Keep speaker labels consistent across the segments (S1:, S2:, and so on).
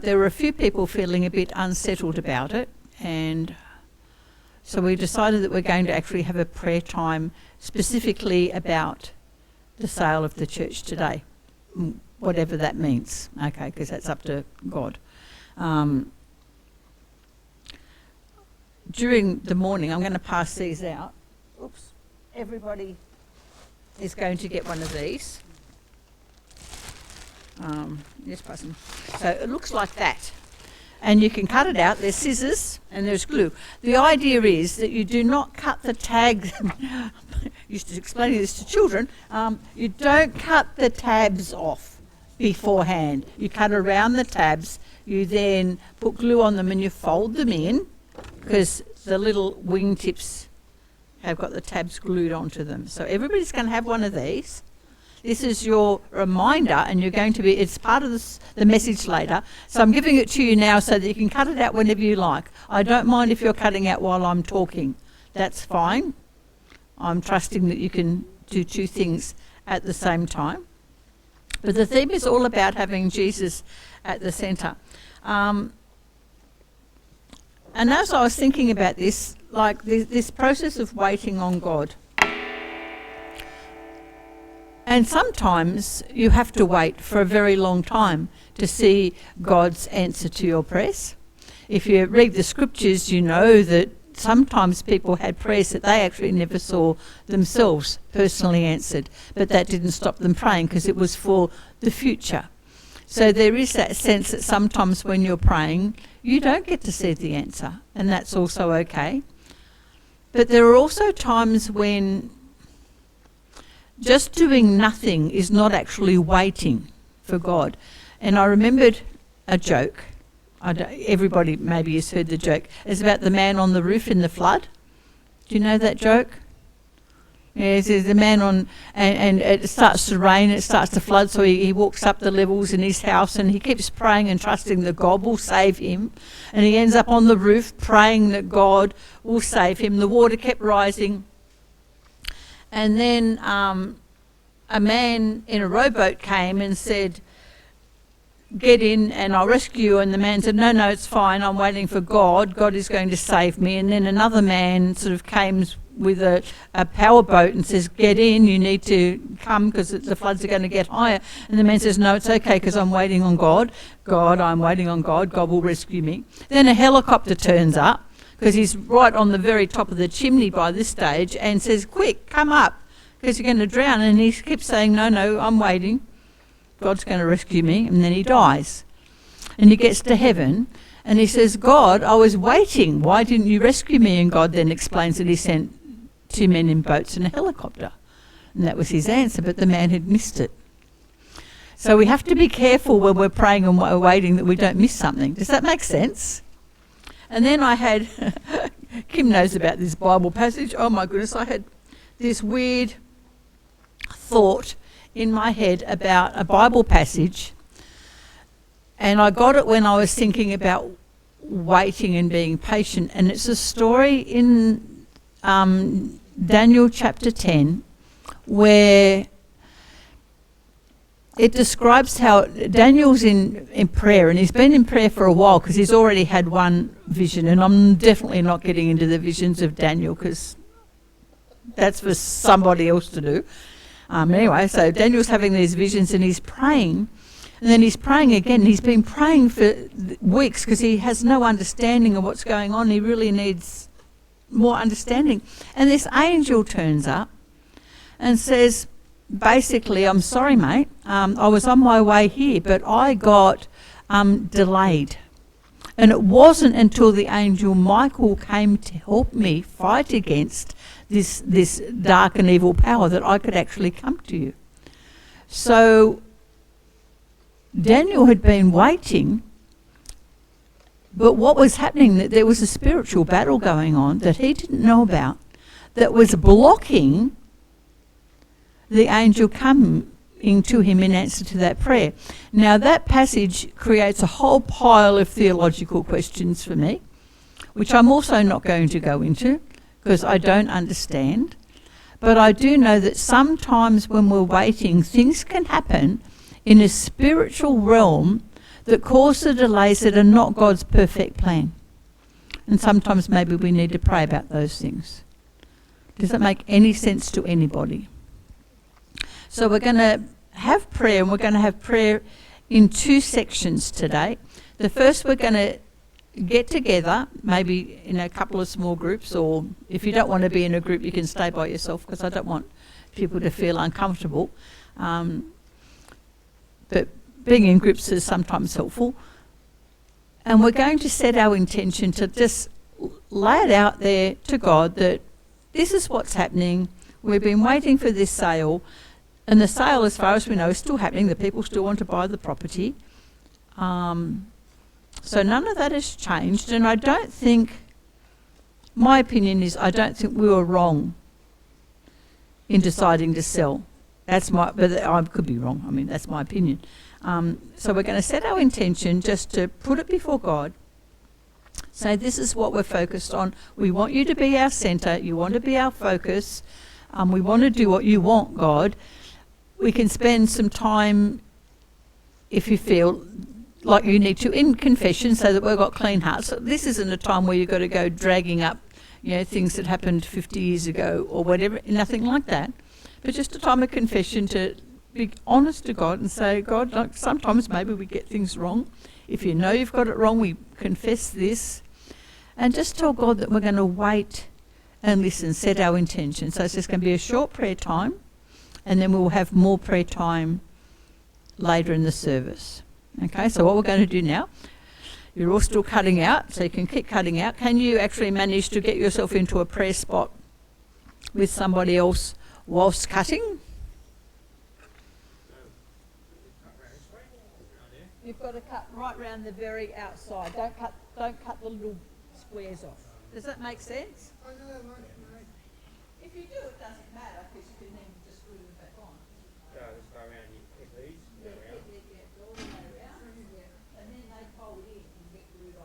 S1: There were a few people feeling a bit unsettled about it, and so we decided that we're going to actually have a prayer time specifically about the sale of the church today, whatever that means, okay, because that's up to God. During the morning, I'm going to pass these out. Oops. Everybody is going to get one of these. Just pass them. So it looks like that. And you can cut it out. There's scissors and there's glue. The idea is that you do not cut the tags. Used to explaining this to children. You don't cut the tabs off beforehand. You cut around the tabs. You then put glue on them and you fold them in, because the little wingtips have got the tabs glued onto them. So everybody's going to have one of these. This is your reminder, and you're going to be, it's part of the message later. So I'm giving it to you now so that you can cut it out whenever you like. I don't mind if you're cutting out while I'm talking. That's fine. I'm trusting that you can do two things at the same time. But the theme is all about having Jesus at the centre. And as I was thinking about this, like this process of waiting on God, and sometimes you have to wait for a very long time to see God's answer to your prayers. If you read the scriptures, you know that sometimes people had prayers that they actually never saw themselves personally answered, but that didn't stop them praying because it was for the future. So there is that sense that sometimes when you're praying, you don't get to see the answer, and that's also okay. But there are also times when just doing nothing is not actually waiting for God. And I remembered a joke. Everybody maybe has heard the joke. It's about the man on the roof in the flood. Do you know that joke? Yeah, there's the man on, and it starts to rain, it starts to flood, so he walks up the levels in his house and he keeps praying and trusting that God will save him. And he ends up on the roof praying that God will save him. The water kept rising. And then a man in a rowboat came and said, "Get in and I'll rescue you." And the man said, no, it's fine, I'm waiting for God. God is going to save me. And then another man sort of came with a power boat and says, "Get in, you need to come because the floods are going to get higher." And the man says, "No, it's okay because I'm waiting on God. I'm waiting on God. God will rescue me." Then a helicopter turns up, because he's right on the very top of the chimney by this stage, and says, "Quick, come up, because you're going to drown." And he keeps saying, no, I'm waiting. God's going to rescue me. And then he dies. And he gets to heaven, and he says, "God, I was waiting. Why didn't you rescue me?" And God then explains that he sent 2 men in boats and a helicopter. And that was his answer, but the man had missed it. So we have to be careful when we're praying and we're waiting that we don't miss something. Does that make sense? And then I had, Kim knows about this Bible passage. Oh my goodness, I had this weird thought in my head about a Bible passage. And I got it when I was thinking about waiting and being patient. And it's a story in Daniel chapter 10 where it describes how Daniel's in prayer, and he's been in prayer for a while because he's already had one vision, and I'm definitely not getting into the visions of Daniel because that's for somebody else to do. Anyway, so Daniel's having these visions and he's praying, and then he's praying again. He's been praying for weeks because he has no understanding of what's going on. He really needs more understanding. And this angel turns up and says, basically, "I'm sorry, mate. I was on my way here, but I got delayed. And it wasn't until the angel Michael came to help me fight against this dark and evil power that I could actually come to you." So Daniel had been waiting, but what was happening, that there was a spiritual battle going on that he didn't know about that was blocking the angel coming to him in answer to that prayer. Now that passage creates a whole pile of theological questions for me, which I'm also not going to go into because I don't understand. But I do know that sometimes when we're waiting, things can happen in a spiritual realm that cause the delays that are not God's perfect plan. And sometimes maybe we need to pray about those things. Does that make any sense to anybody? So we're going to have prayer, and we're going to have prayer in two sections today. The first, we're going to get together, maybe in a couple of small groups, or if you don't want to be in a group, you can stay by yourself, because I don't want people to feel uncomfortable. But being in groups is sometimes helpful. And we're going to set our intention to just lay it out there to God that this is what's happening. We've been waiting for this sale, and the sale, as far as we know, is still happening. The people still want to buy the property. So none of that has changed, and I don't think, my opinion is, I don't think we were wrong in deciding to sell. But I could be wrong. I mean, that's my opinion. So we're going to set our intention just to put it before God. Say, this is what we're focused on. We want you to be our centre. You want to be our focus. We want to do what you want, God. We can spend some time, if you feel like you need to, in confession, so that we've got clean hearts. So this isn't a time where you've got to go dragging up, things that happened 50 years ago or whatever. Nothing like that. But just a time of confession to be honest to God and say, God, like sometimes maybe we get things wrong. If you know you've got it wrong, we confess this. And just tell God that we're going to wait and listen, set our intention. So it's just going to be a short prayer time, and then we'll have more prayer time later in the service. Okay, so what we're going to do now, you're all still cutting out, so you can keep cutting out. Can you actually manage to get yourself into a prayer spot with somebody else whilst cutting? You've got to cut right round the very outside. Don't cut the little squares off. Does that make sense? If you do, it doesn't matter, because you can then just glue them back on.
S2: So just go around your these.
S1: Yeah, all the way around. And then they fold in and get glued on.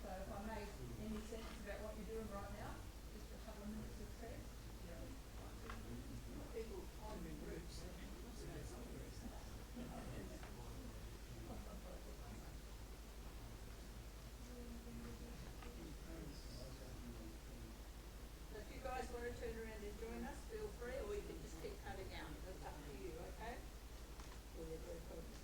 S1: So if I make any sense about what you're doing right now, just a couple of minutes of prayer. People on in groups. So if you guys want to turn around and join us, feel free, or you can just keep cutting out. That's up to you, okay? Or you're very focused.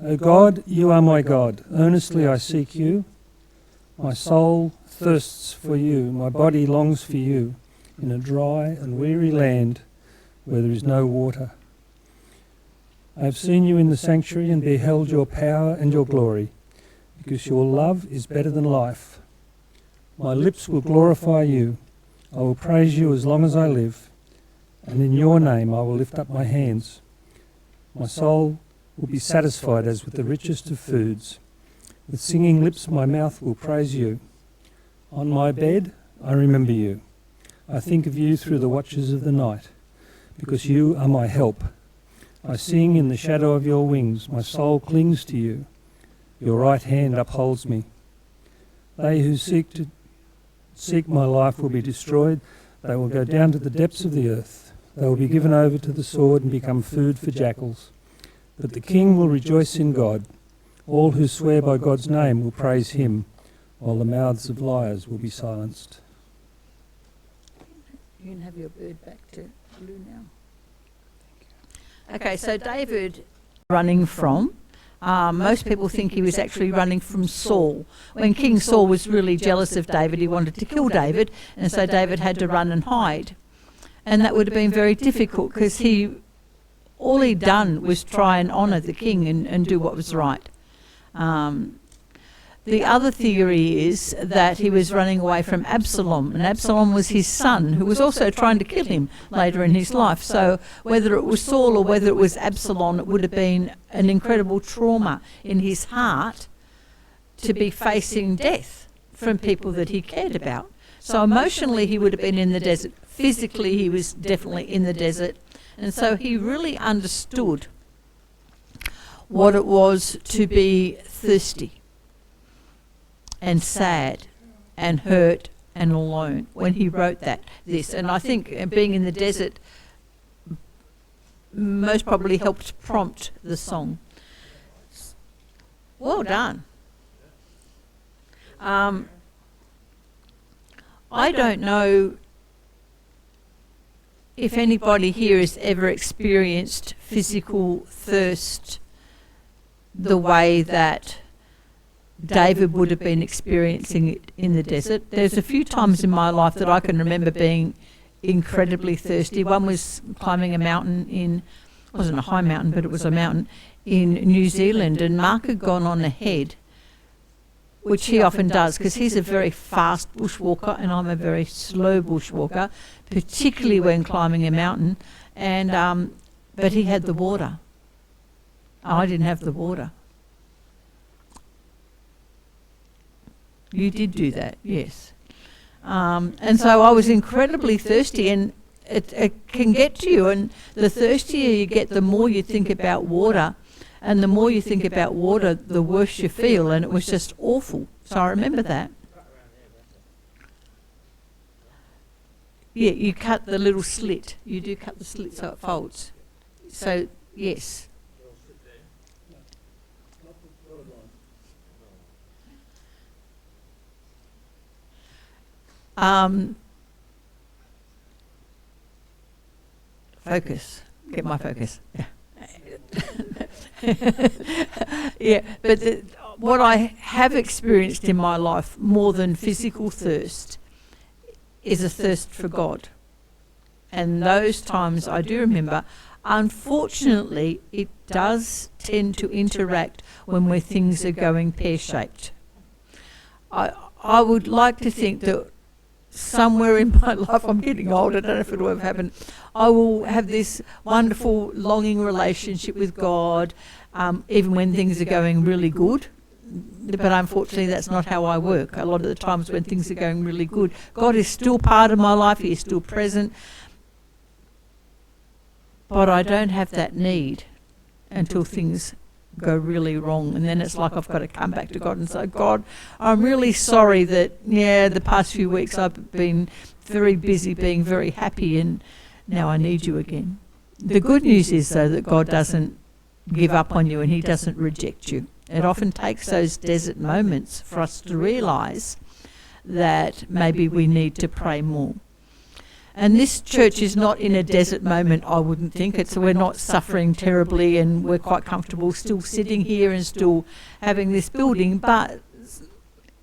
S3: O God, you are my God. Earnestly I seek you. My soul thirsts for you, my body longs for you, in a dry and weary land where there is no water. I have seen you in the sanctuary and beheld your power and your glory, because your love is better than life. My lips will glorify you. I will praise you as long as I live, and in your name I will lift up my hands. My soul will be satisfied as with the richest of foods. With singing lips my mouth will praise you. On my bed I remember you. I think of you through the watches of the night, because you are my help. I sing in the shadow of your wings. My soul clings to you. Your right hand upholds me. They who seek my life will be destroyed. They will go down to the depths of the earth. They will be given over to the sword and become food for jackals. But the king will rejoice in God. All who swear by God's name will praise him, while the mouths of liars will be silenced.
S1: You can have your bird back to blue now. Okay, so David running from, most people think he was actually running from Saul. When King Saul was really jealous of David, he wanted to kill David, and so David had to run and hide. And that would have been very difficult because all he'd done was try and honour the king and do what was right. The other theory is that he was running away from Absalom, and Absalom was his son, who was also trying to kill him later in his life. So whether it was Saul or whether it was Absalom, it would have been an incredible trauma in his heart to be facing death from people that he cared about. So emotionally he would have been in the desert. Physically he was definitely in the desert. And so he really understood what it was to be thirsty and sad and hurt and alone when he wrote this. And I think being in the desert most probably helped prompt the song. Well done. I don't know if anybody here has ever experienced physical thirst the way that David would have been experiencing it in the desert. There's a few times in my life that I can remember being incredibly thirsty. One was climbing a mountain it wasn't a high mountain, but it was a mountain in New Zealand, and Mark had gone on ahead, which he often does because he's a very fast bushwalker and I'm a very slow bushwalker, particularly when climbing a mountain. And but he had the water. I didn't have the water. You did do that, yes. And so I was incredibly thirsty, and it can get to you, and the thirstier you get, the more you think about water, and the more you think about water, the worse you feel, and it was just awful. So I remember that. Yeah, you cut the little slit. You do cut the slit so it folds. So, yes. Focus. Get my focus. Yeah. Yeah, but what I have experienced in my life more than physical thirst is a thirst for God. And those times I do remember. Unfortunately, it does tend to interact when things are going pear-shaped. I would like to think that somewhere in my life, I'm getting old, I don't know if it will ever happen, I will have this wonderful longing relationship with God, even when things are going really good. But unfortunately that's not how I work. A lot of the times when things are going really good, God is still part of my life, He is still present, but I don't have that need until things go really wrong, and then it's like I've got to come back to God and say, God, I'm really sorry that the past few weeks I've been very busy being very happy, and now I need you again. The good news is though that God doesn't give up on you and He doesn't reject you. It often takes those desert moments for us to realise that maybe we need to pray more. And this church is not in a desert moment, I wouldn't think. We're not suffering terribly, and we're quite comfortable still sitting here and still having this building. But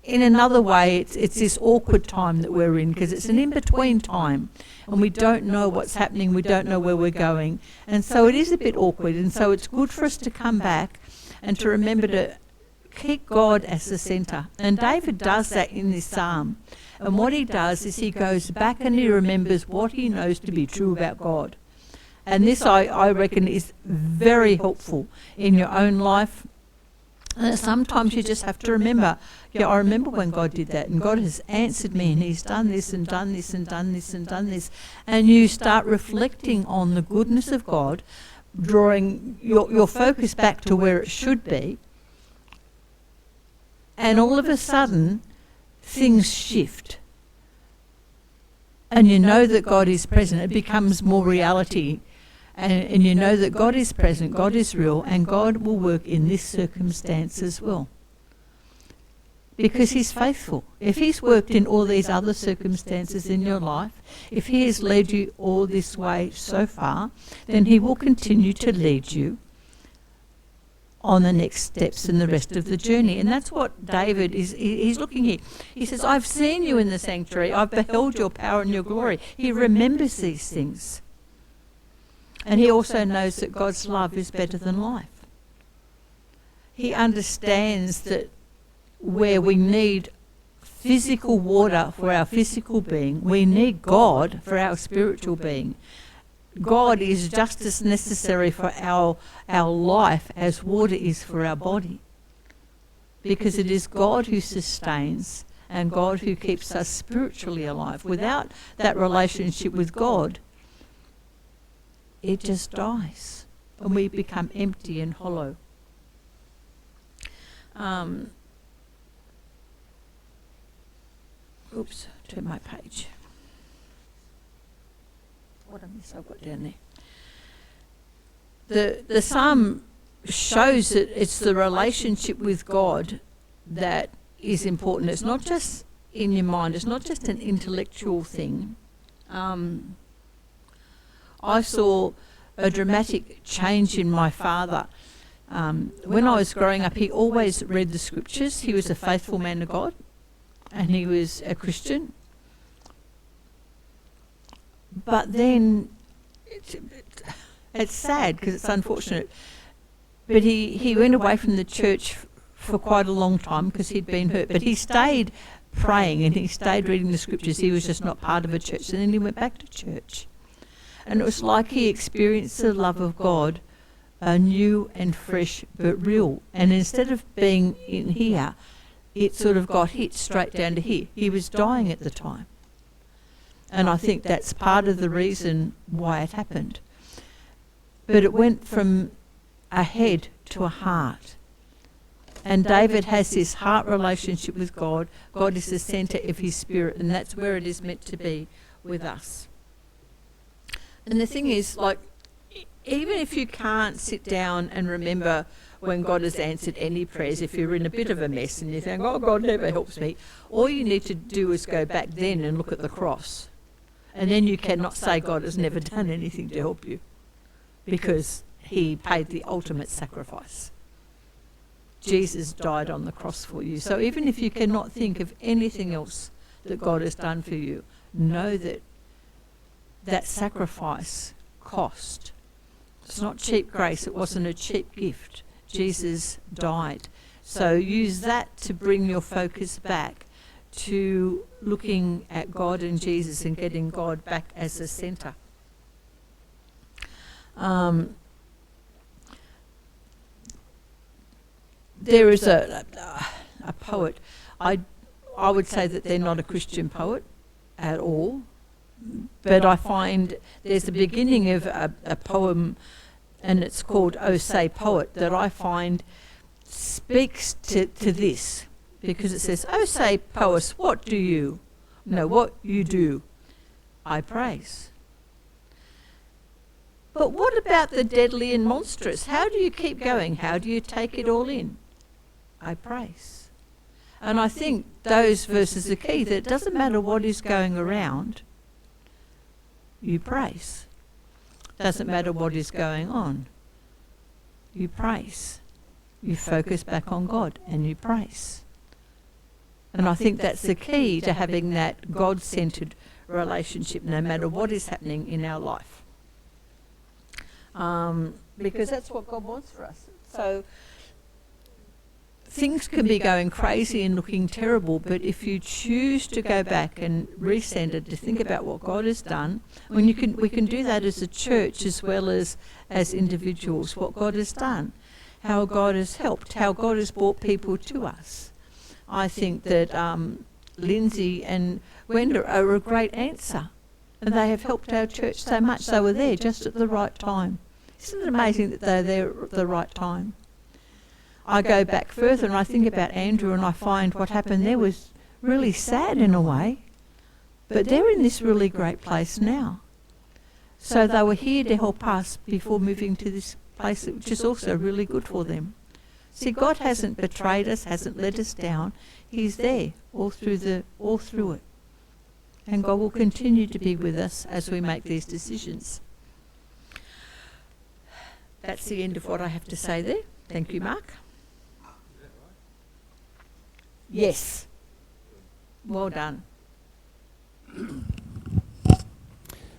S1: in another way, it's this awkward time that we're in, because it's an in-between time, and we don't know what's happening, we don't know where we're going, and so it is a bit awkward, and so it's good for us to come back and to remember to keep God as the centre. And David does that in this psalm, and what he does is he goes back and he remembers what he knows to be true about God. And this, I reckon, is very helpful in your own life. And sometimes you just have to remember, I remember when God did that, and God has answered me, and he's done this and done this and done this and done this. And you start reflecting on the goodness of God, drawing your focus back to where it should be. And all of a sudden, things shift. And you know that God is present. It becomes more reality. And you know that God is present, God is real, and God will work in this circumstance as well. Because he's faithful. If he's worked in all these other circumstances in your life, if he has led you all this way so far, then he will continue to lead you on the next steps in the rest of the journey. And that's what David is, he's looking here. He says, I've seen you in the sanctuary, I've beheld your power and your glory. He remembers these things. And he also knows that God's love is better than life. He understands that where we need physical water for our physical being, we need God for our spiritual being. God is just as necessary for our life as water is for our body. Because it is God who sustains and God who keeps us spiritually alive. Without that relationship with God, it just dies and we become empty and hollow. Oops, turn my page. What a mess I've got down there. The psalm shows that it's the relationship with God that is important. It's not just in your mind, it's not just an intellectual thing. I saw a dramatic change in my father. When I was growing up, he always read the scriptures. He was a faithful man of God, and he was a Christian. But then, it's sad because it's unfortunate, but he went away from the church for quite a long time because he'd been hurt. But he stayed praying and he stayed reading the scriptures. He was just not part of a church. And then he went back to church. And it was like he experienced the love of God, new and fresh but real. And instead of being in here, it sort of got hit straight down to here. He was dying at the time. And I think that's part of the reason why it happened. But it went from a head to a heart. And David has this heart relationship with God. God is the centre of his spirit, and that's where it is meant to be with us. And the thing is, like, even if you can't sit down and remember when God has answered any prayers, if you're in a bit of a mess and you think, oh, God never helps me, all you need to do is go back then and look at the cross. And then you cannot say God has never done anything to help you, because he paid the ultimate sacrifice. Jesus died on the cross for you. So even if you cannot think of anything else that God has done for you, know that that sacrifice cost. It's not cheap grace. It wasn't a cheap gift. Jesus died. So use that to bring your focus back to looking at God and Jesus and getting God back as the centre. There is a poet. I would say that they're not a Christian poet at all, but I find there's a beginning of a poem, and it's called "Oh Say Poet," that I find speaks to this, because it says, "Oh say poet, what you do, I praise." But what about the deadly and monstrous? How do you keep going? How do you take it all in? I praise. And I think those verses are key, that it doesn't matter what is going around, you praise. Doesn't matter what is going on, you praise. You focus back on God and you praise. And I think that's the key to having that God-centred relationship no matter what is happening in our life. Because that's what God wants for us. So things can be going crazy and looking terrible, but if you choose to go back and recenter, to think about what God has done, we can do that as a church as well as individuals, what God has done, how God has helped, how God has brought people to us. I think that Lindsay and Wenda are a great answer, and they have helped our church so much. They were there just at the right time. Isn't it amazing that they're there at the right time? I go back further and I think about Andrew, and I find what happened there was really sad in a way, but they're in this really great place now. So they were here to help us before moving to this place, which is also really good for them. See, God hasn't betrayed us, hasn't let us down. He's there all through it. And God will continue to be with us as we make these decisions. That's the end of what I have to say there. Thank you, Mark. Yes. Well done.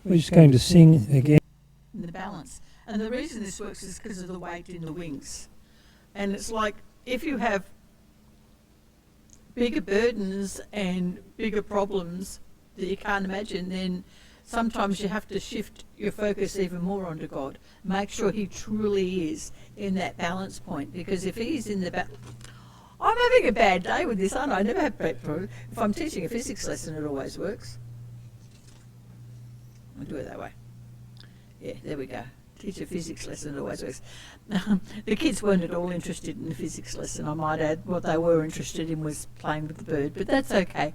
S3: We're just going to sing again.
S1: The balance. And the reason this works is because of the weight in the wings. And it's like if you have bigger burdens and bigger problems that you can't imagine, then sometimes you have to shift your focus even more onto God. Make sure he truly is in that balance point, because if he's in the I'm having a bad day with this, aren't I? I never have bad problems. If I'm teaching a physics lesson, it always works. I'll do it that way. Yeah, there we go. Teach a physics lesson, it always works. The kids weren't at all interested in the physics lesson, I might add. What they were interested in was playing with the bird, but that's okay.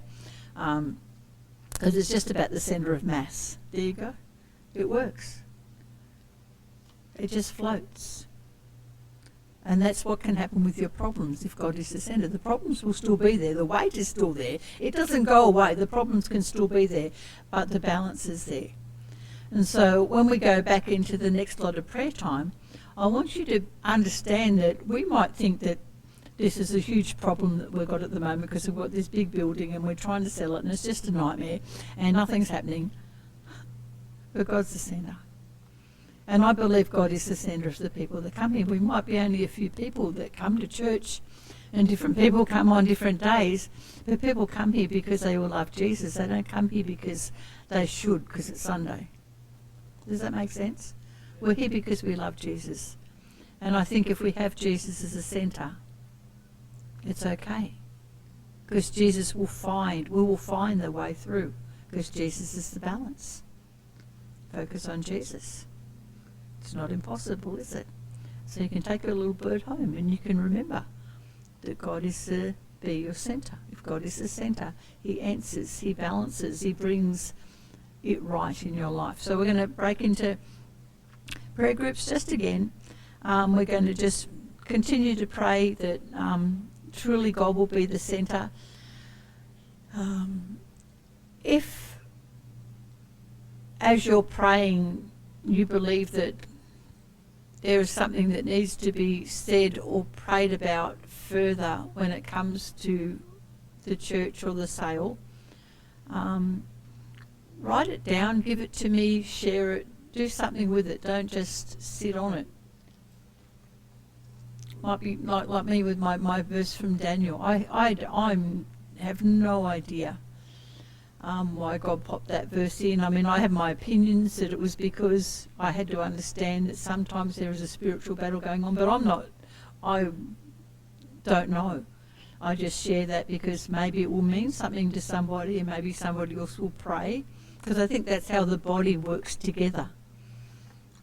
S1: Because it's just about the centre of mass. There you go. It works. It just floats. And that's what can happen with your problems if God is the centre. The problems will still be there. The weight is still there. It doesn't go away. The problems can still be there, but the balance is there. And so when we go back into the next lot of prayer time, I want you to understand that we might think that this is a huge problem that we've got at the moment because we've got this big building and we're trying to sell it and it's just a nightmare and nothing's happening. But God's the centre. And I believe God is the centre of the people that come here. We might be only a few people that come to church, and different people come on different days, but people come here because they all love Jesus. They don't come here because they should, because it's Sunday. Does that make sense? We're here because we love Jesus. And I think if we have Jesus as a centre, it's okay. Because Jesus we will find the way through, because Jesus is the balance. Focus on Jesus. It's not impossible, is it? So you can take your little bird home and you can remember that God is to be your centre. If God is the centre, he answers, he balances, he brings it right in your life. So we're going to break into prayer groups just again. We're going to just continue to pray that truly God will be the centre. If, as you're praying, you believe that there is something that needs to be said or prayed about further when it comes to the church or the sale, write it down, give it to me, share it, do something with it. Don't just sit on it. Might be like me with my verse from Daniel. I have no idea why God popped that verse in. I mean, I have my opinions that it was because I had to understand that sometimes there is a spiritual battle going on, but I don't know. I just share that because maybe it will mean something to somebody and maybe somebody else will pray, because I think that's how the body works together.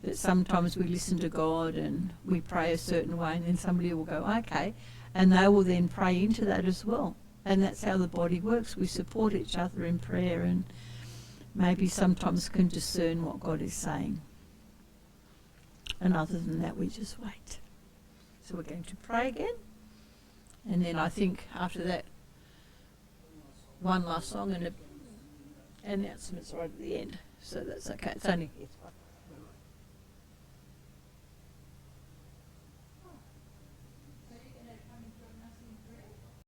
S1: That sometimes we listen to God and we pray a certain way and then somebody will go, okay, and they will then pray into that as well. And that's how the body works. We support each other in prayer and maybe sometimes can discern what God is saying. And other than that, we just wait. So we're going to pray again. And then I think after that, one last song and announcements right at the end. So that's okay. It's only